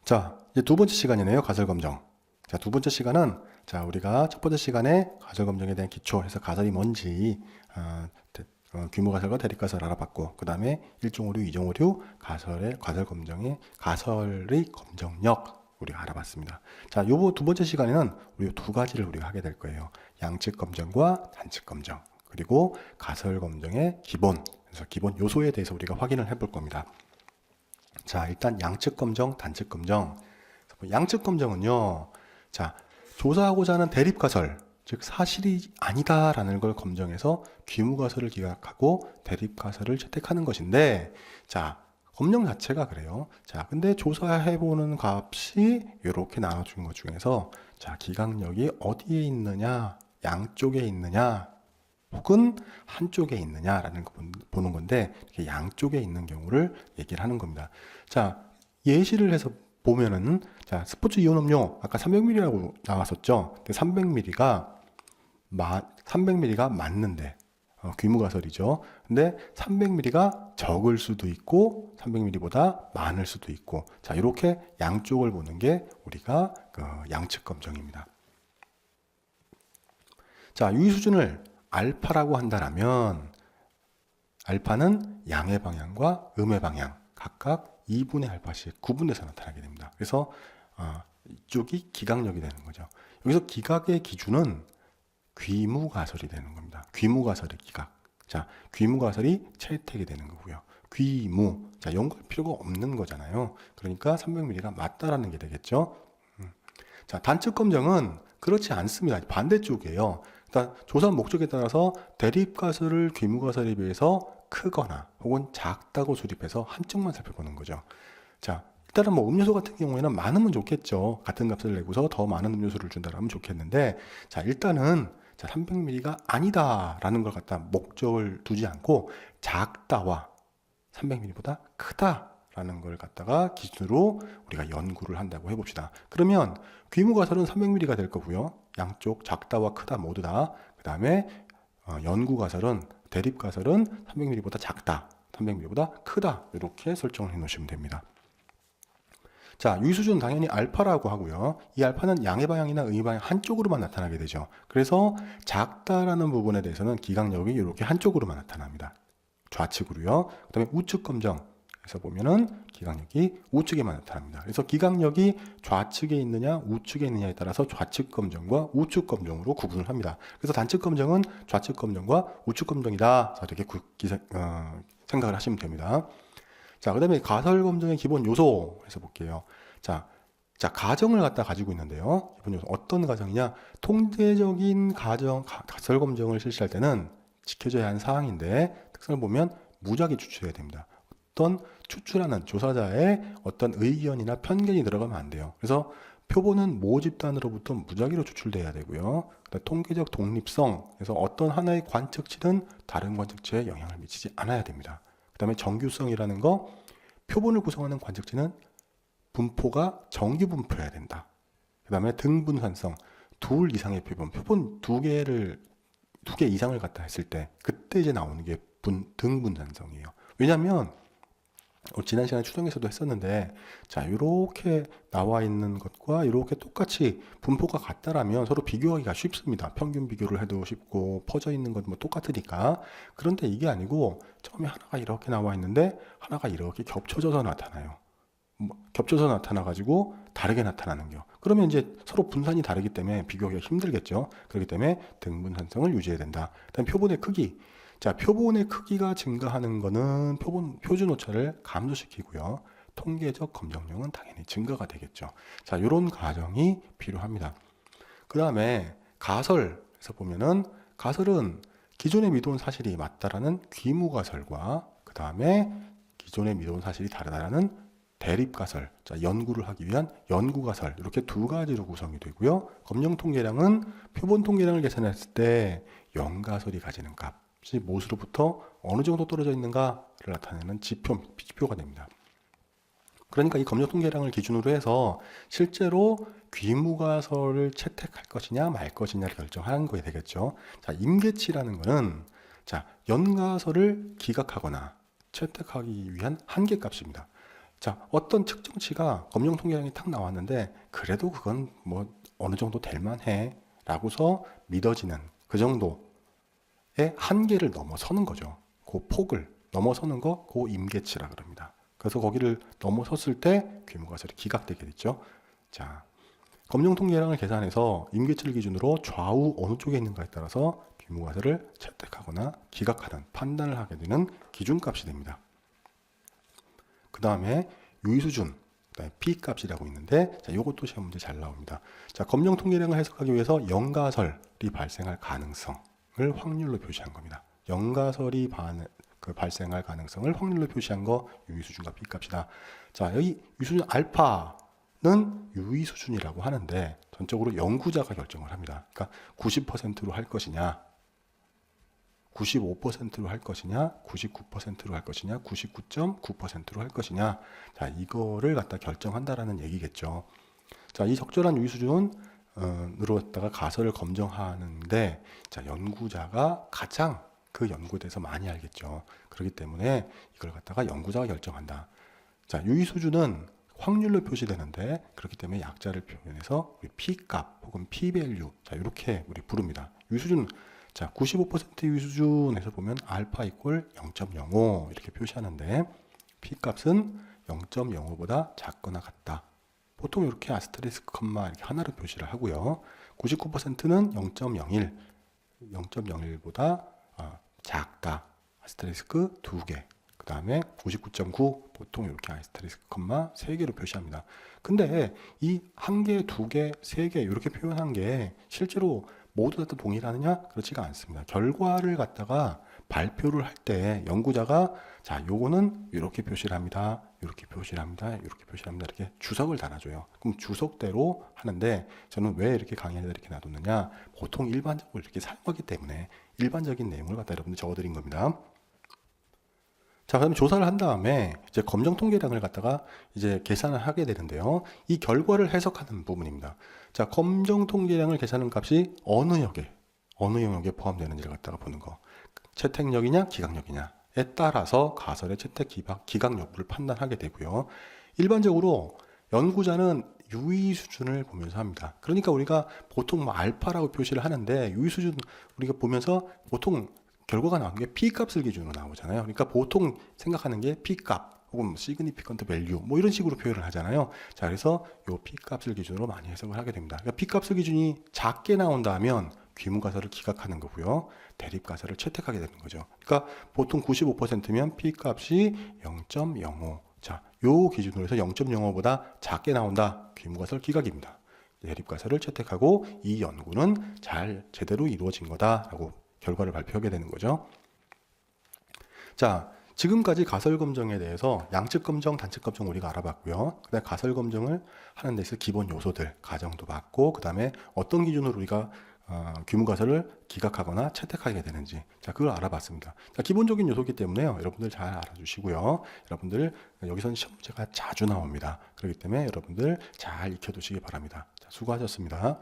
자, 이제 두 번째 시간이네요. 가설 검정. 자, 두 번째 시간은 우리가 첫 번째 시간에 가설 검정에 대한 기초해서 가설이 뭔지 규모 가설과 대립 가설 알아봤고, 그 다음에 1종 오류, 2종 오류, 가설 검정의 가설의 검정력 우리가 알아봤습니다. 자, 요 두 번째 시간에는 우리 두 가지를 우리가 하게 될 거예요. 양측 검정과 단측 검정, 그리고 가설 검정의 기본, 그래서 기본 요소에 대해서 우리가 확인을 해볼 겁니다. 자, 일단 양측 검정, 단측 검정. 양측 검정은요, 자, 조사하고자 하는 대립 가설, 즉 사실이 아니다라는 걸 검정해서 귀무 가설을 기각하고 대립 가설을 채택하는 것인데, 자, 검정 자체가 그래요. 자, 근데 조사해보는 값이 이렇게 나눠준 것 중에서, 자, 기각력이 어디에 있느냐, 양쪽에 있느냐, 혹은 한쪽에 있느냐라는 거 보는 건데, 이렇게 양쪽에 있는 경우를 얘기를 하는 겁니다. 자, 예시를 해서 보면은, 자, 스포츠 이온 음료 아까 300ml라고 나왔었죠. 300ml가 맞는데 귀무 가설이죠. 근데 300ml가 적을 수도 있고 300ml보다 많을 수도 있고, 자, 이렇게 양쪽을 보는 게 우리가 양측 검정입니다. 자, 유의 수준을 알파라고 한다면, 알파는 양의 방향과 음의 방향 각각 2분의 알파씩 구분해서 나타나게 됩니다. 그래서 이쪽이 기각력이 되는 거죠. 여기서 기각의 기준은 귀무가설이 되는 겁니다. 귀무가설의 기각. 자, 귀무가설이 채택이 되는 거고요. 귀무. 자, 연구할 필요가 없는 거잖아요. 그러니까 300ml가 맞다라는 게 되겠죠. 자, 단측 검정은 그렇지 않습니다. 반대쪽이에요. 그러니까 조사 목적에 따라서 대립가설을 귀무가설에 비해서 크거나 혹은 작다고 수립해서 한쪽만 살펴보는 거죠. 자, 일단은 뭐 음료수 같은 경우에는 많으면 좋겠죠. 같은 값을 내고서 더 많은 음료수를 준다면 좋겠는데, 자, 일단은 300ml가 아니다라는 걸 갖다 목적을 두지 않고 작다와 300ml보다 크다라는 걸 갖다가 기준으로 우리가 연구를 한다고 해봅시다. 그러면 귀무가설은 300ml가 될 거고요. 양쪽 작다와 크다 모두 다. 그 다음에 연구가설은, 대립가설은 300ml보다 작다, 300ml보다 크다, 이렇게 설정을 해 놓으시면 됩니다. 자, 유의수준은 당연히 알파라고 하고요. 이 알파는 양의 방향이나 음의 방향 한쪽으로만 나타나게 되죠. 그래서 작다라는 부분에 대해서는 기각력이 이렇게 한쪽으로만 나타납니다. 좌측으로요. 그 다음에 우측 검정에서 보면은 기각력이 우측에만 나타납니다. 그래서 기각력이 좌측에 있느냐 우측에 있느냐에 따라서 좌측 검정과 우측 검정으로 구분을 합니다. 그래서 단측 검정은 좌측 검정과 우측 검정이다, 이렇게 생각을 하시면 됩니다. 자, 그 다음에 가설 검정의 기본 요소에서 볼게요. 자, 가정을 갖다 가지고 있는데요. 기본 요소 어떤 가정이냐? 통계적인 가설 검정을 실시할 때는 지켜져야 하는 사항인데, 특성을 보면 무작위 추출해야 됩니다. 어떤 추출하는 조사자의 어떤 의견이나 편견이 들어가면 안 돼요. 그래서 표본은 모집단으로부터 무작위로 추출돼야 되고요. 통계적 독립성, 그래서 어떤 하나의 관측치는 다른 관측치에 영향을 미치지 않아야 됩니다. 그 다음에 정규성이라는 거, 표본을 구성하는 관측치는 분포가 정규 분포여야 된다. 그 다음에 등분산성, 둘 이상의 표본 두 개 이상을 갖다 했을 때, 그때 이제 나오는 게 등분산성이에요. 왜냐하면 지난 시간에 추정에서도 했었는데, 자, 이렇게 나와 있는 것과 이렇게 똑같이 분포가 같다라면 서로 비교하기가 쉽습니다. 평균 비교를 해도 쉽고 퍼져 있는 것 뭐 똑같으니까. 그런데 이게 아니고 처음에 하나가 이렇게 나와 있는데 하나가 이렇게 겹쳐져서 나타나요. 겹쳐서 나타나 가지고 다르게 나타나는 거. 그러면 이제 서로 분산이 다르기 때문에 비교하기가 힘들겠죠. 그렇기 때문에 등분산성을 유지해야 된다. 그다음 표본의 크기. 자, 표본의 크기가 증가하는 거는 표준 오차를 감소시키고요. 통계적 검정량은 당연히 증가가 되겠죠. 자, 이런 과정이 필요합니다. 그 다음에 가설에서 보면은, 가설은 기존에 믿어온 사실이 맞다라는 귀무가설과 그 다음에 기존에 믿어온 사실이 다르다라는 대립가설, 자, 연구를 하기 위한 연구가설, 이렇게 두 가지로 구성이 되고요. 검정 통계량은 표본 통계량을 계산했을 때 연가설이 가지는 값이 무엇으로부터 어느 정도 떨어져 있는가를 나타내는 지표가 됩니다. 그러니까 이 검정 통계량을 기준으로 해서 실제로 귀무가설을 채택할 것이냐 말 것이냐를 결정하는 거게 되겠죠. 자, 임계치라는 거는, 자, 연가설을 기각하거나 채택하기 위한 한계값입니다. 자, 어떤 측정치가 검정 통계량이 탁 나왔는데 그래도 그건 뭐 어느 정도 될 만해 라고서 믿어지는 그 정도의 한계를 넘어서는 거죠. 그 폭을 넘어서는 거, 그 임계치라 그럽니다. 그래서 거기를 넘어섰을 때 귀무가설이 기각되게 됐죠. 자, 검정 통계량을 계산해서 임계치를 기준으로 좌우 어느 쪽에 있는가에 따라서 귀무가설을 채택하거나 기각하는 판단을 하게 되는 기준값이 됩니다. 그 다음에 유의수준, 그다음에 P값이라고 있는데, 자, 요것도 시험 문제 잘 나옵니다. 자, 검정 통계량을 해석하기 위해서 영가설이 발생할 가능성을 확률로 표시한 겁니다. 영가설이 발생할 가능성을 확률로 표시한 거 유의수준과 P값이다. 자, 여기 유의수준 알파는 유의수준이라고 하는데 전적으로 연구자가 결정을 합니다. 그러니까 90%로 할 것이냐, 95%로 할 것이냐, 99%로 할 것이냐, 99.9%로 할 것이냐. 자, 이거를 갖다 결정한다라는 얘기겠죠. 자, 이 적절한 유의 수준으로 갖다가 가설을 검증하는데, 자, 연구자가 가장 그 연구에 대해서 많이 알겠죠. 그렇기 때문에 이걸 갖다가 연구자가 결정한다. 자, 유의 수준은 확률로 표시되는데, 그렇기 때문에 약자를 표현해서 우리 P값 혹은 P밸류, 자, 이렇게 우리 부릅니다. 유의 수준, 자, 95% 유의 수준에서 보면 알파 이퀄 0.05 이렇게 표시하는데 P값은 0.05보다 작거나 같다. 보통 이렇게 아스테리스크 컴마 이렇게 하나로 표시를 하고요. 99%는 0.01, 0.01보다 작다. 아스테리스크 2개. 그 다음에 99.9 보통 이렇게 아스테리스크 컴마 3개로 표시합니다. 근데 이 1개, 2개, 3개 이렇게 표현한 게 실제로 모두 다 동일하느냐? 그렇지가 않습니다. 결과를 갖다가 발표를 할 때 연구자가 자, 요거는 이렇게 표시를 합니다. 이렇게 표시를 합니다. 이렇게 표시를 합니다. 이렇게 주석을 달아줘요. 그럼 주석대로 하는데 저는 왜 이렇게 강의에다 이렇게 놔뒀느냐? 보통 일반적으로 이렇게 사용하기 때문에 일반적인 내용을 갖다 여러분들 적어드린 겁니다. 자, 그다음에 조사를 한 다음에 이제 검정 통계량을 갖다가 이제 계산을 하게 되는데요. 이 결과를 해석하는 부분입니다. 자, 검정 통계량을 계산하는 값이 어느 영역에 포함되는지를 갖다가 보는 거. 채택력이냐, 기각력이냐에 따라서 가설의 채택, 기각 여부를 판단하게 되고요. 일반적으로 연구자는 유의 수준을 보면서 합니다. 그러니까 우리가 보통 뭐 알파라고 표시를 하는데 유의 수준 우리가 보면서 보통 결과가 나온 게 P값을 기준으로 나오잖아요. 그러니까 보통 생각하는 게 P값 혹은 significant value 뭐 이런 식으로 표현을 하잖아요. 자, 그래서 요 P값을 기준으로 많이 해석을 하게 됩니다. 그러니까 P값을 기준이 작게 나온다면 귀무가설을 기각하는 거고요. 대립가설을 채택하게 되는 거죠. 그러니까 보통 95%면 P값이 0.05. 자, 요 기준으로 해서 0.05보다 작게 나온다. 귀무가설 기각입니다. 대립가설을 채택하고 이 연구는 잘 제대로 이루어진 거다라고 결과를 발표하게 되는 거죠. 자, 지금까지 가설 검증에 대해서 양측 검증, 단측 검증 우리가 알아봤고요. 그다음에 가설 검증을 하는 데 있어서 기본 요소들, 가정도 봤고, 그다음에 어떤 기준으로 우리가 귀무가설을 기각하거나 채택하게 되는지, 자, 그걸 알아봤습니다. 자, 기본적인 요소이기 때문에요. 여러분들 잘 알아주시고요. 여러분들 여기서는 시험 문제가 자주 나옵니다. 그렇기 때문에 여러분들 잘 익혀두시기 바랍니다. 자, 수고하셨습니다.